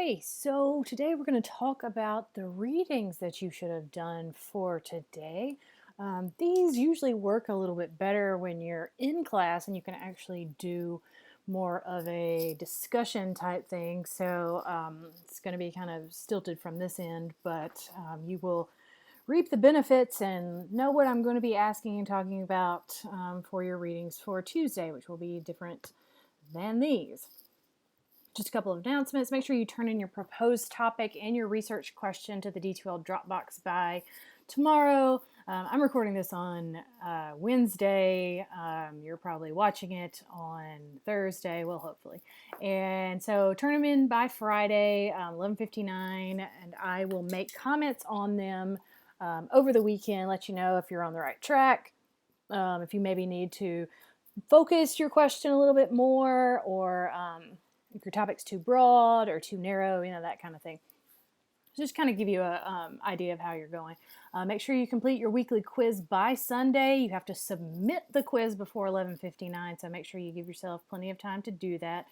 Okay, so today we're going to talk about the readings that you should have done for today. These usually work a little bit better when you're in class and you can actually do more of a discussion type thing. So it's going to be kind of stilted from this end, but you will reap the benefits and know what I'm going to be asking and talking about for your readings for Tuesday, which will be different than these. Just a couple of announcements. Make sure you turn in your proposed topic and your research question to the D2L Dropbox by tomorrow. I'm recording this on Wednesday. You're probably watching it on Thursday, well, hopefully. And so turn them in by Friday, 11:59, and I will make comments on them over the weekend, let you know if you're on the right track, if you maybe need to focus your question a little bit more, or if your topic's too broad or too narrow, that kind of thing. Just kind of give you a idea of how you're going. Make sure you complete your weekly quiz by Sunday. You have to submit the quiz before 11:59, so make sure you give yourself plenty of time to do that.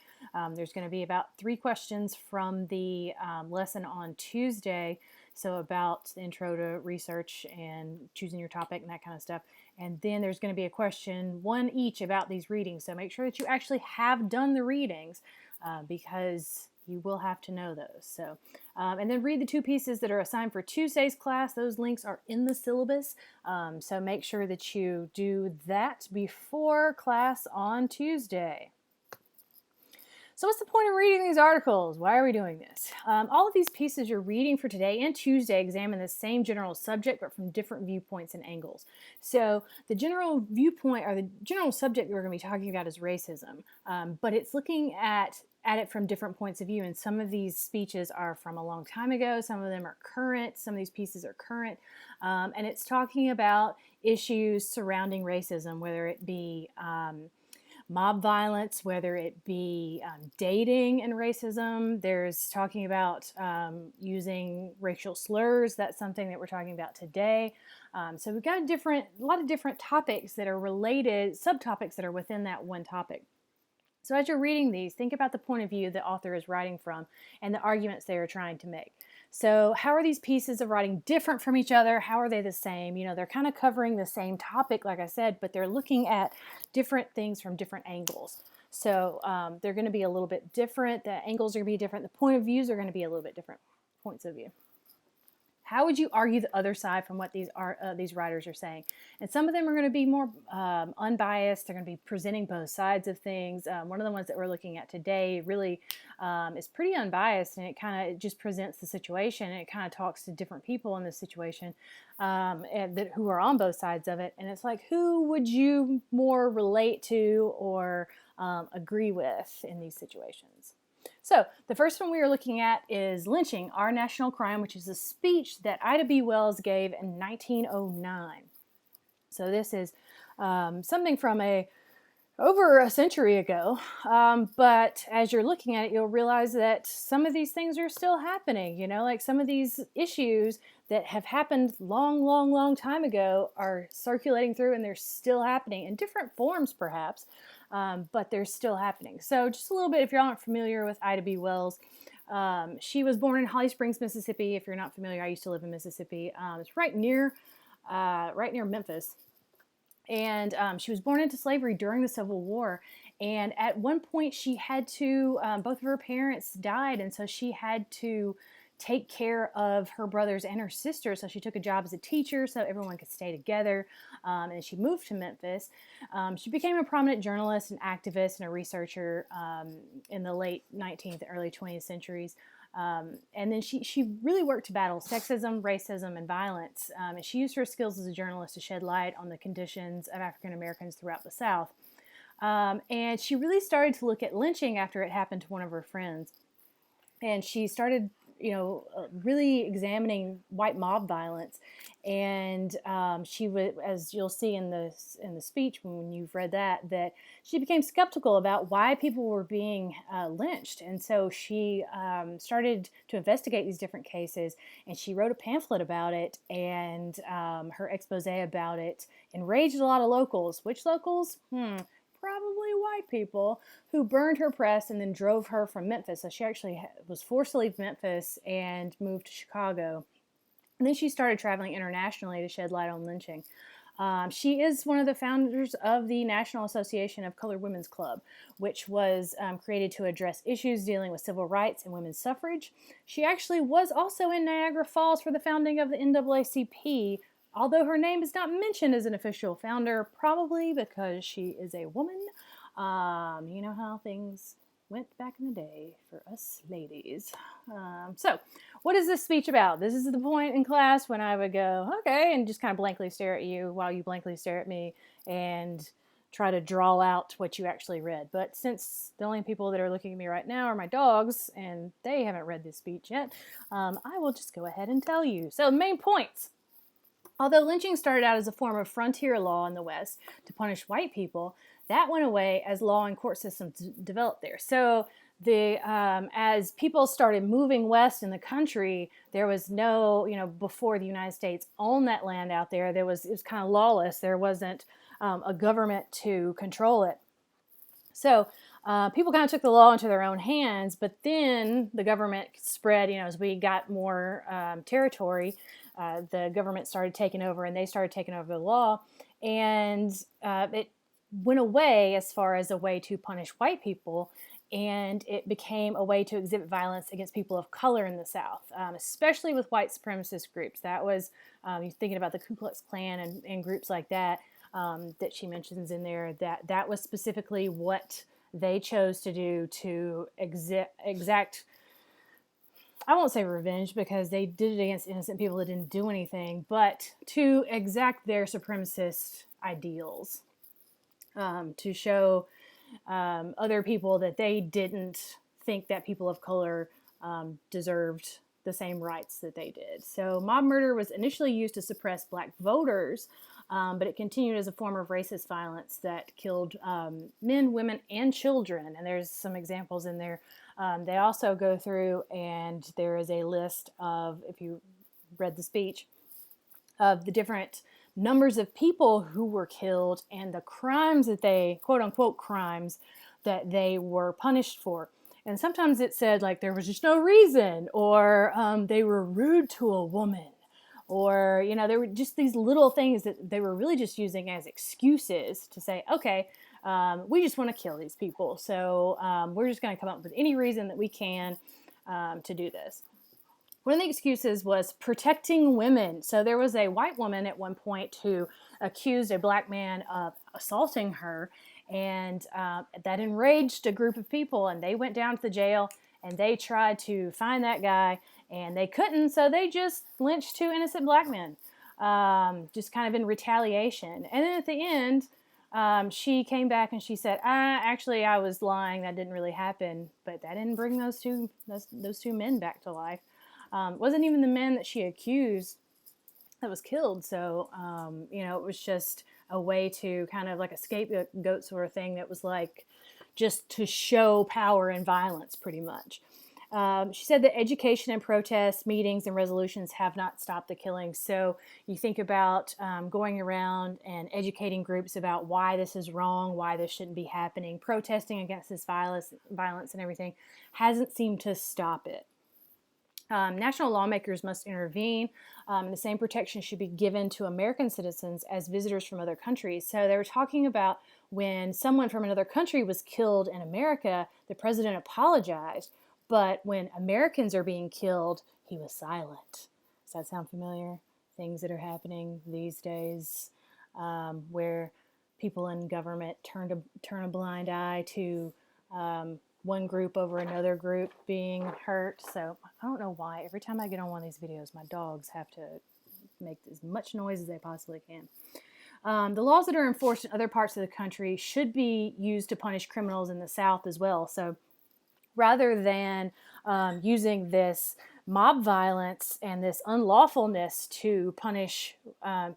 There's going to be about 3 questions from the lesson on Tuesday, so about the intro to research and choosing your topic and that kind of stuff. And then there's going to be a question, 1 each, about these readings. So make sure that you actually have done the readings because you will have to know those. So, and then read the 2 pieces that are assigned for Tuesday's class. Those links are in the syllabus. So make sure that you do that before class on Tuesday. So what's the point of reading these articles? Why are we doing this? All of these pieces you're reading for today and Tuesday examine the same general subject, but from different viewpoints and angles. So the general viewpoint, or the general subject we're going to be talking about, is racism, but it's looking at it from different points of view. And some of these speeches are from a long time ago. Some of them are current. Some of these pieces are current. And it's talking about issues surrounding racism, whether it be mob violence, whether it be dating and racism. There's talking about using racial slurs. That's something that we're talking about today. So we've got a lot of different topics that are related, subtopics that are within that one topic. So as you're reading these, think about the point of view the author is writing from and the arguments they are trying to make. So how are these pieces of writing different from each other? How are they the same? They're kind of covering the same topic, like I said, but they're looking at different things from different angles. So they're going to be a little bit different. The angles are going to be different. The point of views are going to be a little bit different points of view. How would you argue the other side from what these writers are saying? And some of them are going to be more unbiased. They're going to be presenting both sides of things. One of the ones that we're looking at today really is pretty unbiased, and it just presents the situation, and it kind of talks to different people in this situation who are on both sides of it. And it's like, who would you more relate to or agree with in these situations? So the first one we are looking at is Lynching, Our National Crime, which is a speech that Ida B. Wells gave in 1909. So this is something from over a century ago, but as you're looking at it, you'll realize that some of these things are still happening. Like some of these issues that have happened long time ago are circulating through, and they're still happening in different forms, perhaps, but they're still happening. So just a little bit, if you're not familiar with Ida B. Wells, she was born in Holly Springs, Mississippi. If you're not familiar, I used to live in Mississippi. It's right near Memphis. And she was born into slavery during the Civil War. And at one point she had to, both of her parents died, and so she had to take care of her brothers and her sister. So she took a job as a teacher so everyone could stay together. And she moved to Memphis. She became a prominent journalist, and activist, and a researcher in the late 19th, early 20th centuries. And then she really worked to battle sexism, racism, and violence. And she used her skills as a journalist to shed light on the conditions of African Americans throughout the South. And she really started to look at lynching after it happened to one of her friends. And she started, really examining white mob violence. And she would, as you'll see in the speech when you've read that she became skeptical about why people were being lynched. And so she started to investigate these different cases, and she wrote a pamphlet about it, and her expose about it enraged a lot of locals. Which locals? probably white people, who burned her press and then drove her from Memphis. So she actually was forced to leave Memphis and moved to Chicago. And then she started traveling internationally to shed light on lynching. She is one of the founders of the National Association of Colored Women's Club, which was created to address issues dealing with civil rights and women's suffrage. She actually was also in Niagara Falls for the founding of the NAACP, although her name is not mentioned as an official founder, probably because she is a woman. You know how things went back in the day for us ladies. So what is this speech about? This is the point in class when I would go, okay, and just kind of blankly stare at you while you blankly stare at me and try to draw out what you actually read. But since the only people that are looking at me right now are my dogs and they haven't read this speech yet, I will just go ahead and tell you. So main points. Although lynching started out as a form of frontier law in the West to punish white people, that went away as law and court systems developed there. So as people started moving west in the country, there was no, before the United States owned that land out there, it was kind of lawless. There wasn't a government to control it. So people kind of took the law into their own hands, but then the government spread, as we got more territory, the government started taking over and they started taking over the law, and it went away as far as a way to punish white people, and it became a way to exhibit violence against people of color in the South, especially with white supremacist groups. That was, you're thinking about the Ku Klux Klan and groups like that, that she mentions in there, that was specifically what they chose to do to exact, I won't say revenge because they did it against innocent people that didn't do anything, but to exact their supremacist ideals, to show other people that they didn't think that people of color deserved the same rights that they did. So mob murder was initially used to suppress black voters, but it continued as a form of racist violence that killed men, women, and children. And there's some examples in there. They also go through, and there is a list of, if you read the speech, of the different numbers of people who were killed and the crimes that they, quote unquote crimes, that they were punished for. And sometimes it said like there was just no reason, or they were rude to a woman, or, there were just these little things that they were really just using as excuses to say, okay, we just want to kill these people. So we're just going to come up with any reason that we can to do this. One of the excuses was protecting women. So there was a white woman at one point who accused a black man of assaulting her, and that enraged a group of people, and they went down to the jail and they tried to find that guy, and they couldn't, so they just lynched two innocent black men, just kind of in retaliation. And then at the end, she came back and she said, actually, I was lying. That didn't really happen. But that didn't bring those two men back to life. It wasn't even the men that she accused that was killed. So, it was just a way to kind of like a scapegoat sort of thing that was like just to show power and violence pretty much. She said that education and protests, meetings, and resolutions have not stopped the killings. So you think about going around and educating groups about why this is wrong, why this shouldn't be happening, protesting against this violence and everything hasn't seemed to stop it. National lawmakers must intervene, and the same protection should be given to American citizens as visitors from other countries. So they were talking about when someone from another country was killed in America, the president apologized, but when Americans are being killed, he was silent. Does that sound familiar? Things that are happening these days, where people in government turn a blind eye to one group over another group being hurt. So I don't know why. Every time I get on one of these videos, my dogs have to make as much noise as they possibly can. The laws that are enforced in other parts of the country should be used to punish criminals in the South as well. So rather than using this mob violence and this unlawfulness to punish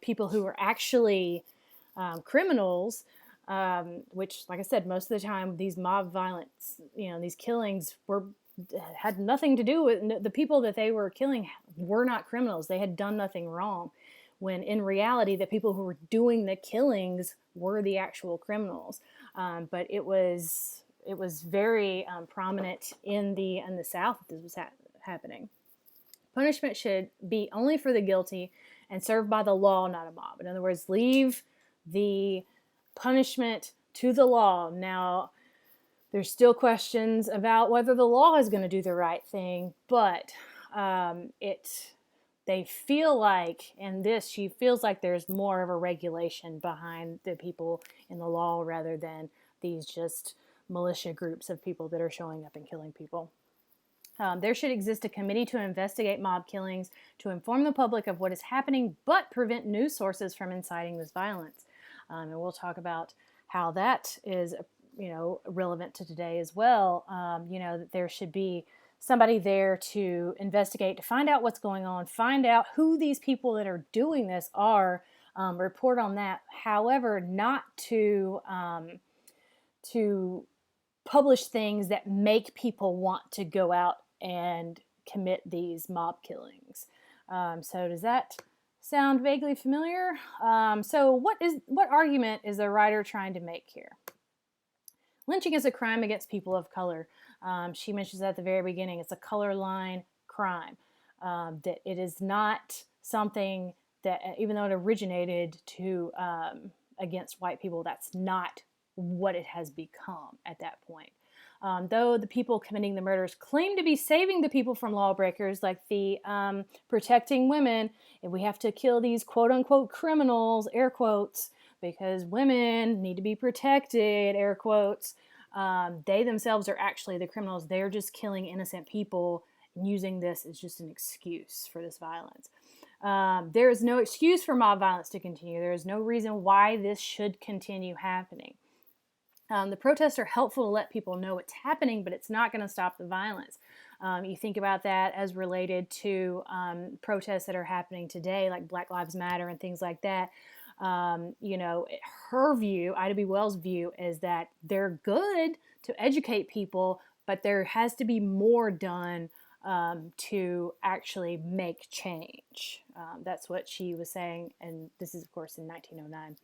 people who are actually criminals, which, like I said, most of the time these mob violence, these killings had nothing to do with the people that they were killing were not criminals. They had done nothing wrong, when in reality the people who were doing the killings were the actual criminals. but it was very prominent in the South that this was happening. Punishment should be only for the guilty and served by the law, not a mob. In other words, leave the punishment to the law. Now, there's still questions about whether the law is going to do the right thing, but they feel like, in this, she feels like there's more of a regulation behind the people in the law rather than these just militia groups of people that are showing up and killing people. There should exist a committee to investigate mob killings, to inform the public of what is happening, but prevent news sources from inciting this violence. And we'll talk about how that is, relevant to today as well. That there should be somebody there to investigate, to find out what's going on, find out who these people that are doing this are, report on that. However, not to publish things that make people want to go out and commit these mob killings. So does that sound vaguely familiar? So what argument is the writer trying to make here? Lynching is a crime against people of color. She mentions at the very beginning, it's a color line crime. That it is not something that, even though it originated against white people, that's not what it has become at that point. Though the people committing the murders claim to be saving the people from lawbreakers, like the protecting women, and we have to kill these quote-unquote criminals, air quotes, because women need to be protected, air quotes. They themselves are actually the criminals. They're just killing innocent people and using this as just an excuse for this violence. There is no excuse for mob violence to continue. There is no reason why this should continue happening. The protests are helpful to let people know what's happening, but it's not going to stop the violence. You think about that as related to protests that are happening today, like Black Lives Matter and things like that. Her view, Ida B. Wells' view, is that they're good to educate people, but there has to be more done to actually make change. That's what she was saying, and this is, of course, in 1909.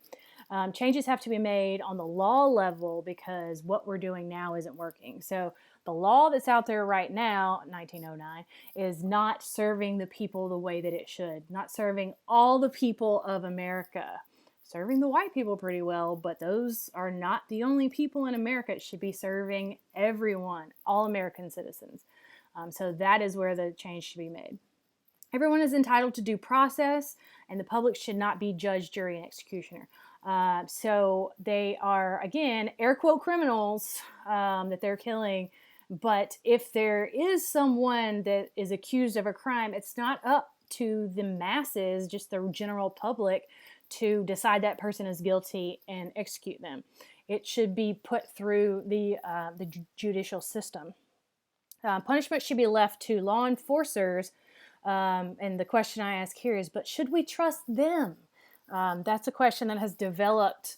Changes have to be made on the law level because what we're doing now isn't working. So the law that's out there right now, 1909, is not serving the people the way that it should, not serving all the people of America. Serving the white people pretty well, but those are not the only people in America. It should be serving everyone, all American citizens. So that is where the change should be made. Everyone is entitled to due process, and the public should not be judge, jury, and executioner. So they are, again, air quote criminals that they're killing. But if there is someone that is accused of a crime, it's not up to the masses, just the general public, to decide that person is guilty and execute them. It should be put through the judicial system. Punishment should be left to law enforcers. And the question I ask here is, but should we trust them? That's a question that has developed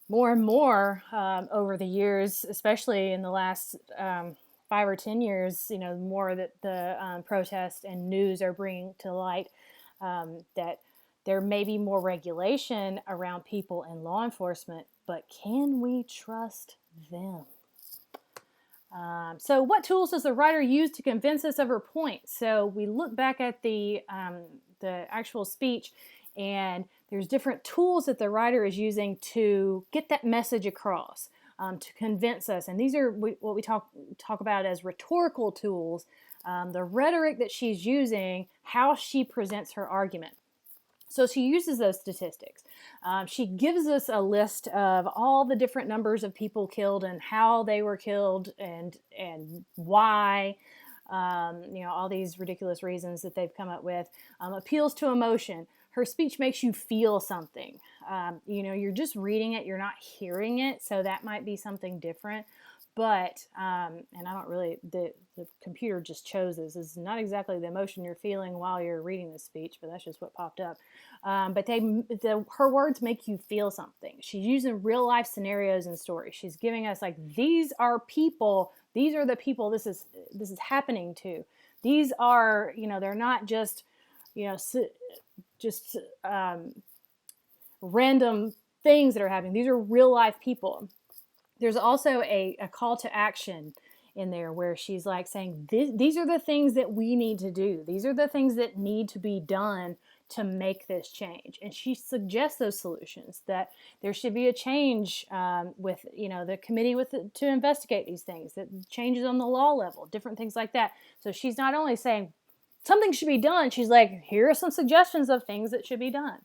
more and more over the years, especially in the last 5 or 10 years. The more that the protests and news are bringing to light, that there may be more regulation around people in law enforcement, but can we trust them? So what tools does the writer use to convince us of her point? So we look back at the actual speech, and there's different tools that the writer is using to get that message across, to convince us. And these are what we talk about as rhetorical tools, the rhetoric that she's using, how she presents her argument. So she uses those statistics. She gives us a list of all the different numbers of people killed and how they were killed and why, all these ridiculous reasons that they've come up with. Appeals to emotion. Her speech makes you feel something. You're just reading it, you're not hearing it, so that might be something different. But, and I don't really, the computer just chose this. This is not exactly the emotion you're feeling while you're reading the speech, but that's just what popped up. But her words make you feel something. She's using real life scenarios and stories. She's giving us these are people, these are the people this is happening to. These are, they're not just, random things that are happening. These are real life people. There's also a call to action in there where she's like saying, these are the things that we need to do. These are the things that need to be done to make this change. And she suggests those solutions, that there should be a change with, the committee to investigate these things, that changes on the law level, different things like that. So she's not only saying something should be done, she's like, here are some suggestions of things that should be done.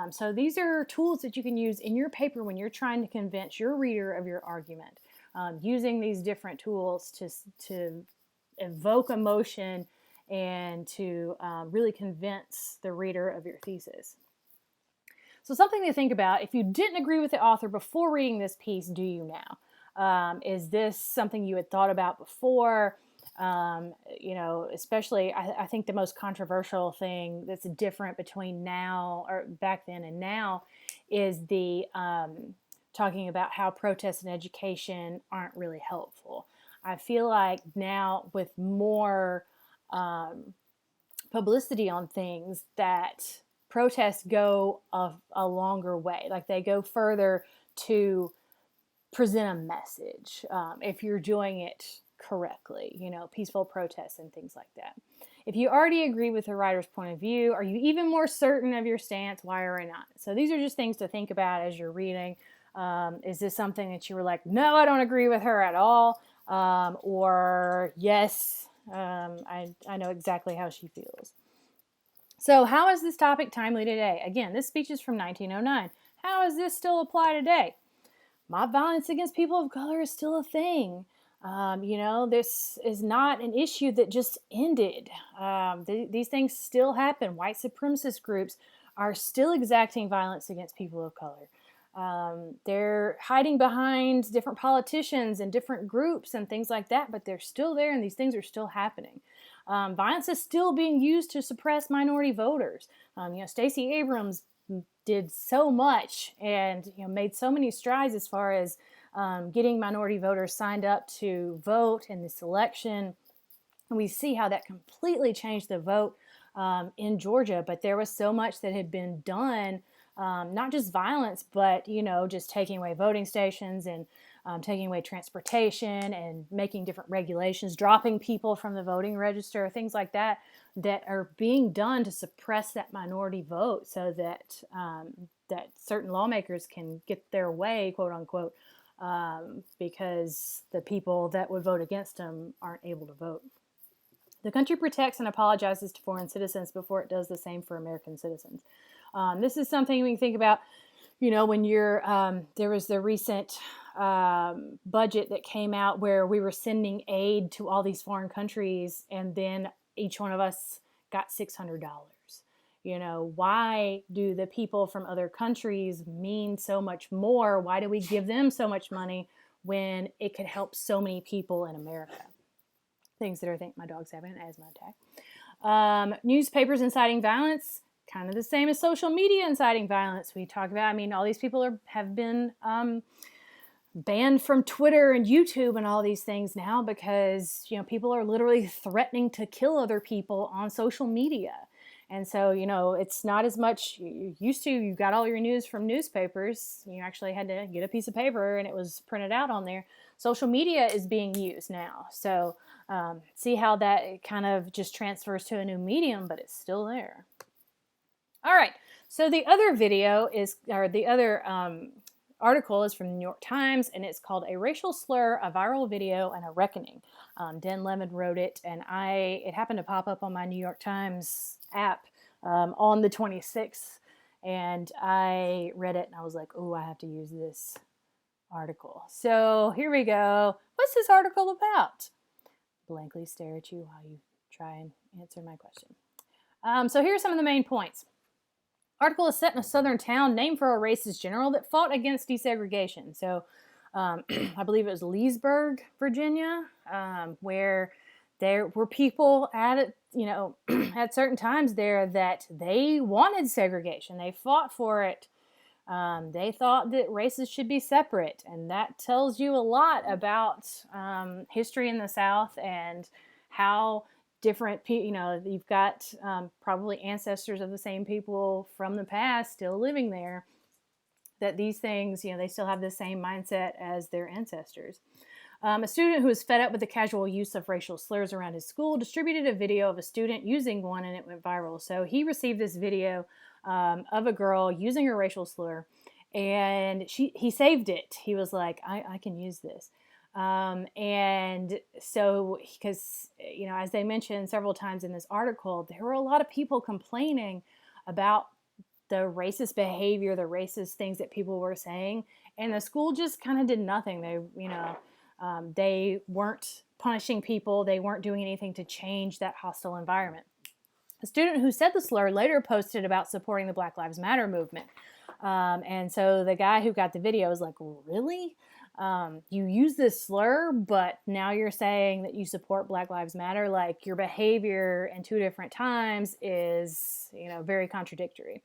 So these are tools that you can use in your paper when you're trying to convince your reader of your argument. Using these different tools to evoke emotion and to really convince the reader of your thesis. So something to think about: if you didn't agree with the author before reading this piece, do you now? Is this something you had thought about before? Especially I think the most controversial thing that's different between now, or back then and now, is the talking about how protests and education aren't really helpful. I feel like now, with more publicity on things, that protests go a longer way. Like, they go further to present a message if you're doing it correctly, peaceful protests and things like that. If you already agree with the writer's point of view, are you even more certain of your stance? Why or not? So these are just things to think about as you're reading. Is this something that you were like, no, I don't agree with her at all? Or yes, I know exactly how she feels. So how is this topic timely today? Again, this speech is from 1909. How does this still apply today? Mob violence against people of color is still a thing. This is not an issue that just ended. These things still happen. White supremacist groups are still exacting violence against people of color. They're hiding behind different politicians and different groups and things like that, but they're still there, and these things are still happening. Violence is still being used to suppress minority voters. Stacey Abrams did so much and made so many strides as far as getting minority voters signed up to vote in this election. And we see how that completely changed the vote in Georgia. But there was so much that had been done, not just violence, but just taking away voting stations and taking away transportation and making different regulations, dropping people from the voting register, things like that, that are being done to suppress that minority vote, so that that certain lawmakers can get their way, quote unquote, because the people that would vote against them aren't able to vote. The country protects and apologizes to foreign citizens before it does the same for American citizens. This is something we can think about. When there was the recent budget that came out where we were sending aid to all these foreign countries, and then each one of us got $600. Why do the people from other countries mean so much more? Why do we give them so much money when it could help so many people in America? Things that I think my dog's having an asthma attack. Newspapers inciting violence, kind of the same as social media inciting violence. We talk about, all these people have been banned from Twitter and YouTube and all these things now because, people are literally threatening to kill other people on social media. And so, it's not as much. You used to, you got all your news from newspapers. You actually had to get a piece of paper and it was printed out on there. Social media is being used now. So see how that kind of just transfers to a new medium, but it's still there. All right. So the other article is from the New York Times, and it's called "A Racial Slur, a Viral Video, and a Reckoning." Dan Lemon wrote it, and it happened to pop up on my New York Times app on the 26th, and I read it, and I was like, oh, I have to use this article. So here we go. What's this article about? Blankly stare at you while you try and answer my question. So here are some of the main points. Article is set in a southern town named for a racist general that fought against desegregation. So I believe it was Leesburg, Virginia, where there were people at certain times there that they wanted segregation. They fought for it. They thought that races should be separate. And that tells you a lot about history in the South and how different people, you've got probably ancestors of the same people from the past still living there that these things, they still have the same mindset as their ancestors. A student who was fed up with the casual use of racial slurs around his school distributed a video of a student using one, and it went viral. So he received this video of a girl using her racial slur, and he saved it. He was like, I can use this. And so, because, as they mentioned several times in this article, there were a lot of people complaining about the racist behavior, the racist things that people were saying, and the school just kind of did nothing. They weren't punishing people. They weren't doing anything to change that hostile environment. A student who said the slur later posted about supporting the Black Lives Matter movement. And so the guy who got the video was like, really? You use this slur, but now you're saying that you support Black Lives Matter? Like, your behavior in two different times is, very contradictory.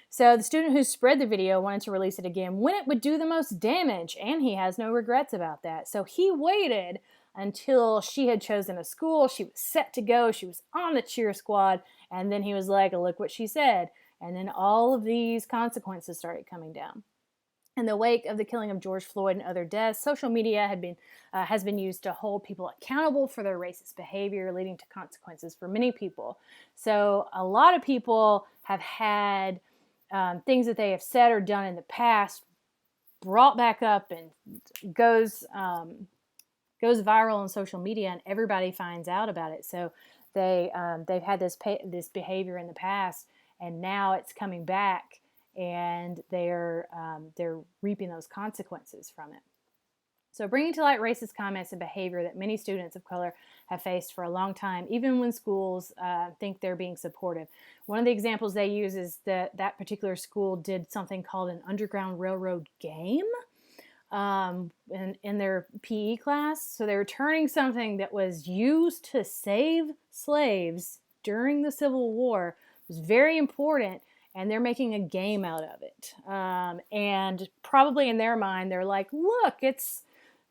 So the student who spread the video wanted to release it again when it would do the most damage, and he has no regrets about that. So he waited until she had chosen a school. She was set to go. She was on the cheer squad. And then he was like, look what she said. And then all of these consequences started coming down. In the wake of the killing of George Floyd and other deaths, social media has been used to hold people accountable for their racist behavior, leading to consequences for many people. So a lot of people have had things that they have said or done in the past brought back up and goes viral on social media, and everybody finds out about it. So they've had this behavior in the past, and now it's coming back, and they're reaping those consequences from it. So bringing to light racist comments and behavior that many students of color have faced for a long time, even when schools think they're being supportive. One of the examples they use is that particular school did something called an Underground Railroad game in their PE class. So they were turning something that was used to save slaves during the Civil War. It was very important, and they're making a game out of it. And probably in their mind, they're like, look, it's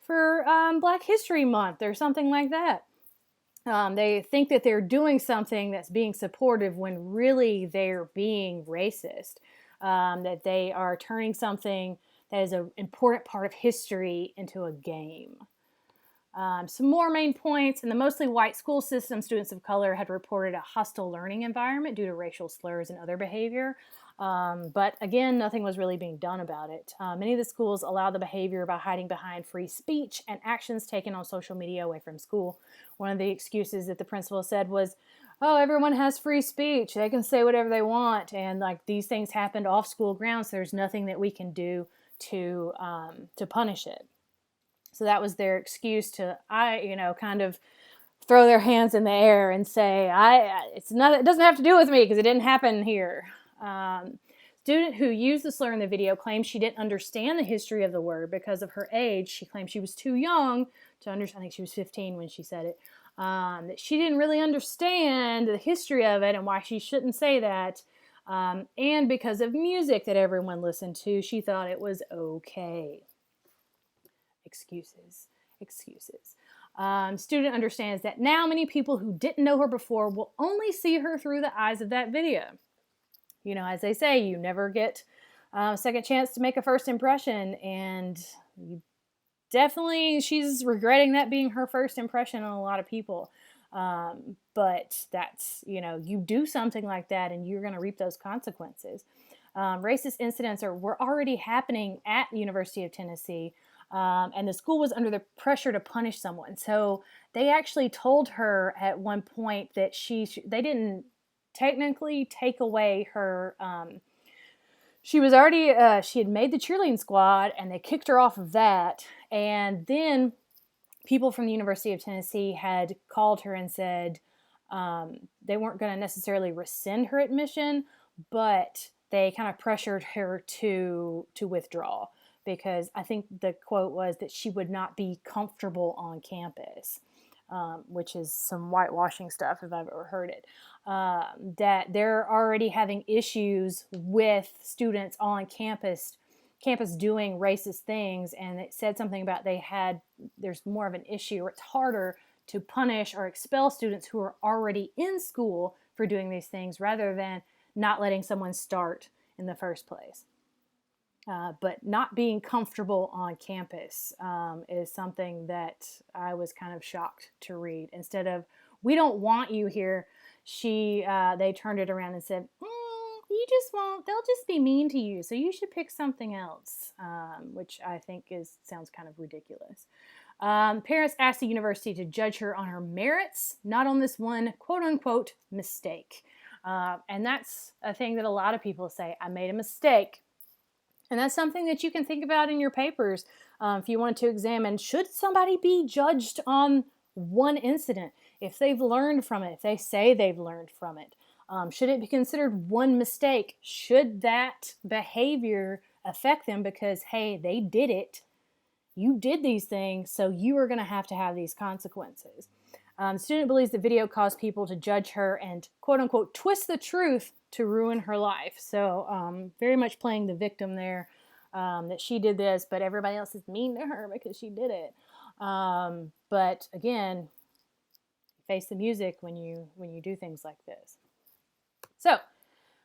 for Black History Month or something like that. They think that they're doing something that's being supportive when really they're being racist. That they are turning something that is an important part of history into a game. Some more main points. In the mostly white school system, students of color had reported a hostile learning environment due to racial slurs and other behavior. But again, nothing was really being done about it. Many of the schools allow the behavior by hiding behind free speech and actions taken on social media away from school. One of the excuses that the principal said was, oh, everyone has free speech. They can say whatever they want. And like, these things happened off school grounds. So there's nothing that we can do to punish it. So that was their excuse to, kind of throw their hands in the air and say, it doesn't have to do with me because it didn't happen here. Student who used the slur in the video claimed she didn't understand the history of the word because of her age. She claimed she was too young to understand. I think she was 15 when she said it. That she didn't really understand the history of it and why she shouldn't say that. And because of music that everyone listened to, she thought it was okay. Excuses. Student understands that now many people who didn't know her before will only see her through the eyes of that video. As they say, you never get a second chance to make a first impression, and she's regretting that being her first impression on a lot of people. But that's, you do something like that and you're going to reap those consequences. Racist incidents were already happening at the University of Tennessee, and the school was under the pressure to punish someone. So they actually told her at one point that they didn't technically take away her, she was already, she had made the cheerleading squad and they kicked her off of that. And then people from the University of Tennessee had called her and said they weren't going to necessarily rescind her admission, but they kind of pressured her to withdraw, because I think the quote was that she would not be comfortable on campus, which is some whitewashing stuff if I've ever heard it. That they're already having issues with students on campus doing racist things, and it said something about there's more of an issue, or it's harder to punish or expel students who are already in school for doing these things rather than not letting someone start in the first place. But not being comfortable on campus is something that I was kind of shocked to read. Instead of, we don't want you here, they turned it around and said, you just won't, they'll just be mean to you, so you should pick something else, which I think sounds kind of ridiculous. Parents asked the university to judge her on her merits, not on this one quote-unquote mistake. And that's a thing that a lot of people say, I made a mistake. And that's something that you can think about in your papers if you want to examine, should somebody be judged on one incident? If they've learned from it, if they say they've learned from it, should it be considered one mistake? Should that behavior affect them because, hey, they did it, you did these things, so you are going to have these consequences. The student believes the video caused people to judge her and, quote unquote, twist the truth to ruin her life. So very much playing the victim there, that she did this, but everybody else is mean to her because she did it. But again, face the music when you do things like this. So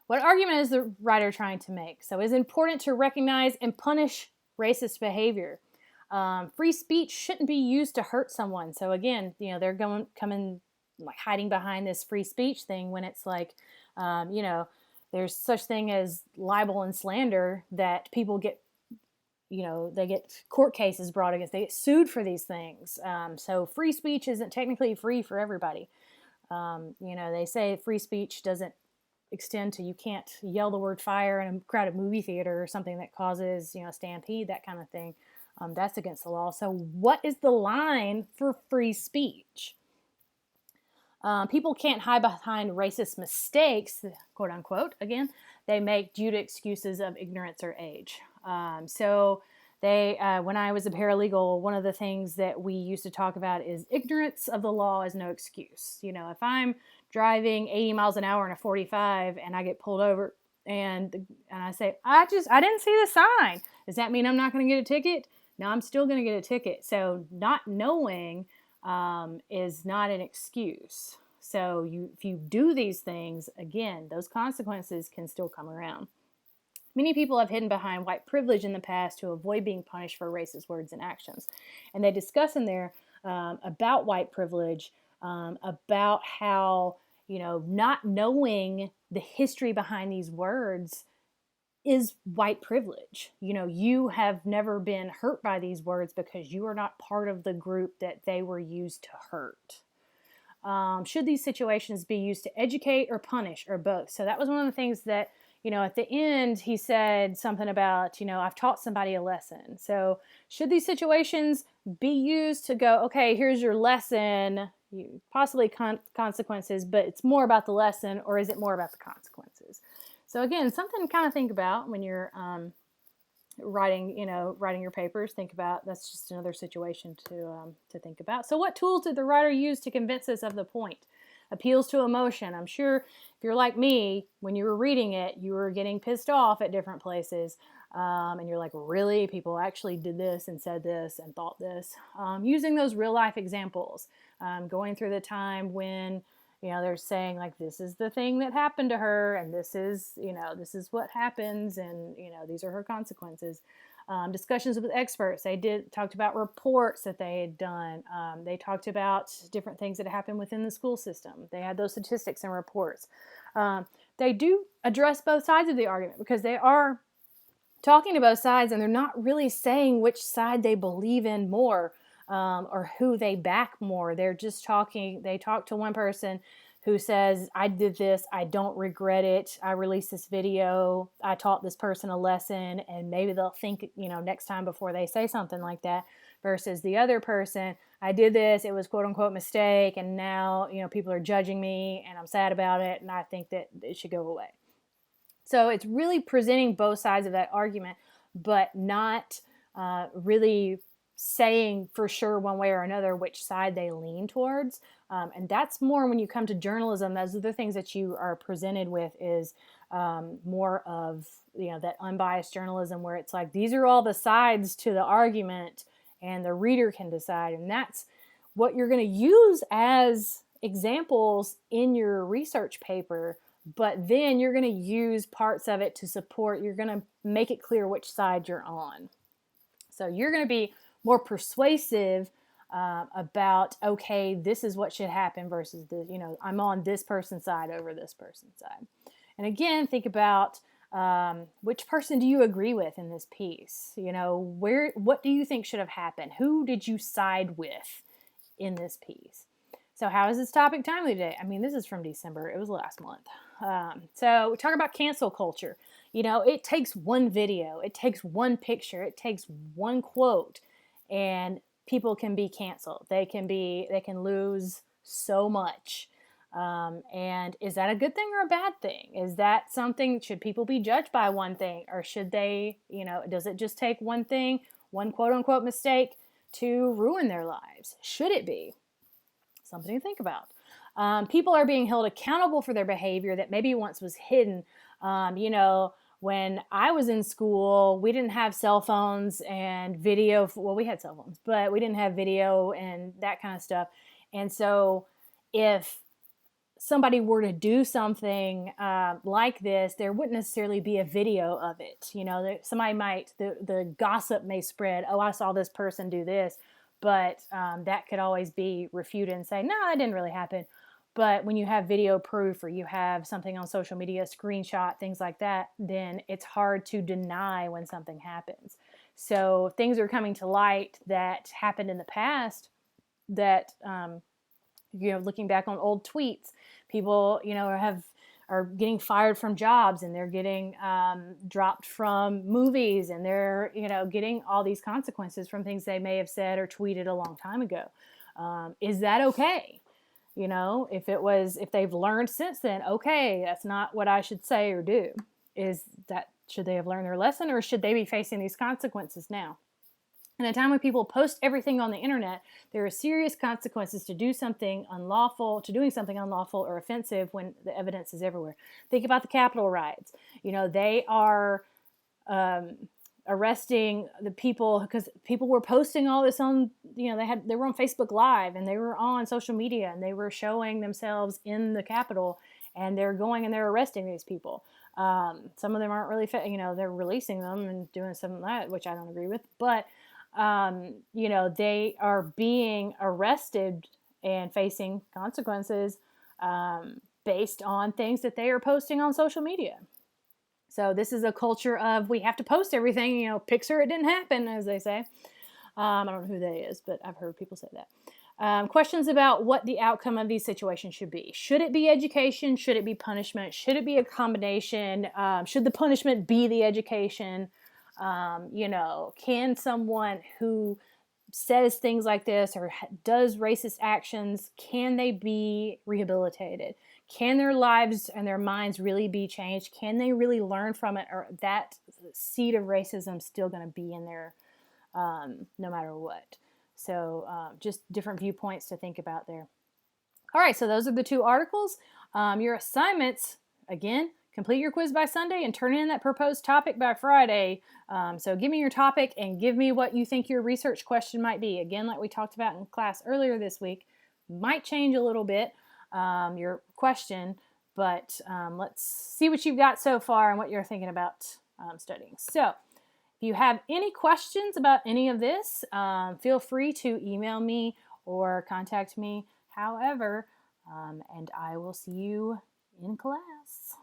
what argument is the writer trying to make? So it's important to recognize and punish racist behavior. Free speech shouldn't be used to hurt someone. So again, they're coming like hiding behind this free speech thing when it's like, there's such thing as libel and slander that people get, they get court cases brought against, they get sued for these things. So free speech isn't technically free for everybody. They say free speech doesn't extend to, you can't yell the word fire in a crowded movie theater or something that causes, a stampede, that kind of thing. That's against the law. So what is the line for free speech? People can't hide behind racist mistakes, quote unquote, again, they make due to excuses of ignorance or age. So when I was a paralegal, one of the things that we used to talk about is ignorance of the law is no excuse. If I'm driving 80 miles an hour in a 45 and I get pulled over and I say, I didn't see the sign. Does that mean I'm not going to get a ticket? No, I'm still going to get a ticket. So not knowing is not an excuse. So if you do these things, again, those consequences can still come around. Many people have hidden behind white privilege in the past to avoid being punished for racist words and actions. And they discuss in there about white privilege, about how, not knowing the history behind these words is white privilege. You have never been hurt by these words because you are not part of the group that they were used to hurt. Should these situations be used to educate or punish or both? So that was one of the things that, at the end he said something about, I've taught somebody a lesson. So should these situations be used to go, okay, here's your lesson, possibly consequences, but it's more about the lesson, or is it more about the consequences? So again, something to kind of think about when you're writing your papers. Think about, that's just another situation to think about. So what tools did the writer use to convince us of the point? Appeals to emotion. I'm sure if you're like me, when you were reading it, you were getting pissed off at different places. And you're like, really? People actually did this and said this and thought this. Using those real life examples. Going through the time when they're saying like, this is the thing that happened to her, and this is what happens, and these are her consequences. Discussions with experts. They talked about reports that they had done. They talked about different things that happened within the school system. They had those statistics and reports. They do address both sides of the argument because they are talking to both sides, and they're not really saying which side they believe in more. Or who they back more. They're just talking. They talk to one person who says, I did this, I don't regret it, I released this video, I taught this person a lesson, and maybe they'll think, next time before they say something like that, versus the other person, I did this, it was quote unquote mistake, and now, people are judging me, and I'm sad about it, and I think that it should go away. So it's really presenting both sides of that argument, but not really saying for sure one way or another which side they lean towards. And that's more when you come to journalism. Those are the things that you are presented with is more of, that unbiased journalism where it's like, these are all the sides to the argument and the reader can decide. And that's what you're going to use as examples in your research paper. but then you're going to use parts of it to support, you're going to make it clear which side you're on. So you're going to be more persuasive about, okay, this is what should happen versus this, I'm on this person's side over this person's side. And again, think about which person do you agree with in this piece? What do you think should have happened? Who did you side with in this piece? So how is this topic timely today? I mean, this is from December. It was last month. So we talk about cancel culture. It takes one video, it takes one picture, it takes one quote, and people can be canceled. They can lose so much. And is that a good thing or a bad thing? Is that something, should people be judged by one thing, or should they, does it just take one thing, one quote unquote mistake to ruin their lives? Should it be? Something to think about. People are being held accountable for their behavior that maybe once was hidden. When I was in school, we didn't have cell phones and video. Well, we had cell phones, but we didn't have video and that kind of stuff. And so if somebody were to do something like this, there wouldn't necessarily be a video of it. Somebody might, the gossip may spread, oh, I saw this person do this. But that could always be refuted and say, no, that didn't really happen. But when you have video proof, or you have something on social media, screenshot, things like that, then it's hard to deny when something happens. So things are coming to light that happened in the past that, looking back on old tweets, people, are getting fired from jobs, and they're getting dropped from movies, and they're, getting all these consequences from things they may have said or tweeted a long time ago. Is that okay? If they've learned since then, okay, that's not what I should say or do. Should they have learned their lesson, or should they be facing these consequences now? In a time when people post everything on the internet, there are serious consequences to doing something unlawful or offensive when the evidence is everywhere. Think about the Capitol riots. They are arresting the people because people were posting all this on, they were on Facebook Live, and they were on social media, and they were showing themselves in the Capitol, and they're going and they're arresting these people. Some of them aren't really, they're releasing them and doing some of that, which I don't agree with, but they are being arrested and facing consequences based on things that they are posting on social media. So this is a culture of, we have to post everything, picture it didn't happen, as they say. I don't know who that is, but I've heard people say that. Questions about what the outcome of these situations should be. Should it be education? Should it be punishment? Should it be a combination? Should the punishment be the education? Can someone who says things like this or does racist actions, can they be rehabilitated? Can their lives and their minds really be changed? Can they really learn from it? Or that seed of racism still going to be in there no matter what? So just different viewpoints to think about there. All right, so those are the two articles. Your assignments, again, complete your quiz by Sunday and turn in that proposed topic by Friday. So give me your topic and give me what you think your research question might be. Again, like we talked about in class earlier this week, might change a little bit, your question, but let's see what you've got so far and what you're thinking about studying. So if you have any questions about any of this, feel free to email me or contact me, however, and I will see you in class.